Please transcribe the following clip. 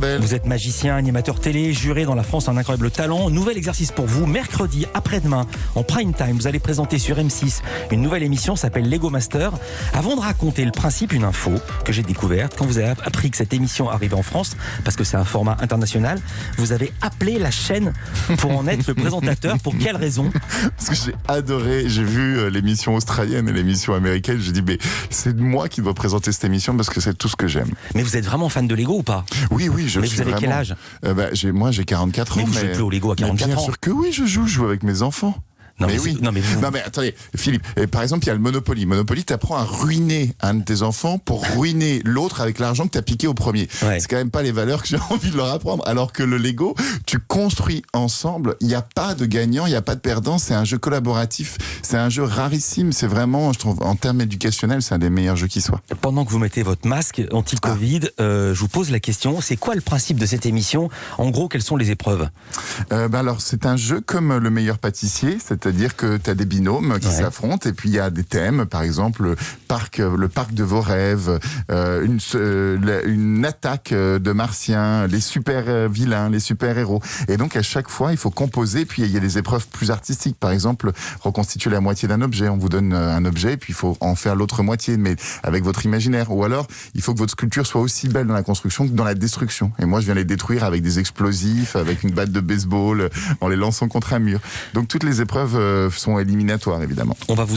Vous êtes magicien, animateur télé, juré dans La France un incroyable talent. Nouvel exercice pour vous, mercredi après-demain, en prime time, vous allez présenter sur M6 une nouvelle émission, s'appelle Lego Master. Avant de raconter le principe, une info que j'ai découverte, quand vous avez appris que cette émission arrivait en France, parce que c'est un format international, vous avez appelé la chaîne pour en être le présentateur. Pour quelle raison? Parce que j'ai adoré, j'ai vu l'émission australienne et l'émission américaine, j'ai dit mais c'est moi qui dois présenter cette émission parce que c'est tout ce que j'aime. Mais vous êtes vraiment fan de Lego ou pas? Oui, je Mais suis vous avez vraiment... quel âge? Moi j'ai 44 ans. Mais vous jouez plus au Lego à 44 bien ans. sûr que oui, je joue avec mes enfants. Non, mais mais oui. non mais Attendez, Philippe. Par exemple, il y a le Monopoly. Monopoly, t'apprends à ruiner un de tes enfants pour ruiner l'autre avec l'argent que t'as piqué au premier. Ouais. C'est quand même pas les valeurs que j'ai envie de leur apprendre. Alors que le Lego, tu construis ensemble. Il n'y a pas de gagnant, il n'y a pas de perdant. C'est un jeu collaboratif. C'est un jeu rarissime. C'est vraiment, je trouve, en termes éducationnels, c'est un des meilleurs jeux qui soit. Pendant que vous mettez votre masque anti-Covid, je vous pose la question, c'est quoi le principe de cette émission? En gros, quelles sont les épreuves? Alors, c'est un jeu comme le meilleur pâtissier, c'est-à-dire que tu as des binômes qui s'affrontent et puis il y a des thèmes, par exemple le parc de vos rêves, une attaque de martiens, les super vilains, les super héros. Et donc à chaque fois, il faut composer. Puis il y a des épreuves plus artistiques, par exemple reconstituer la moitié d'un objet. On vous donne un objet, puis il faut en faire l'autre moitié, mais avec votre imaginaire. Ou alors, il faut que votre sculpture soit aussi belle dans la construction que dans la destruction. Et moi, je viens les détruire avec des explosifs, avec une batte de baseball, en les lançant contre un mur. Donc toutes les épreuves sont éliminatoires, évidemment. On va vous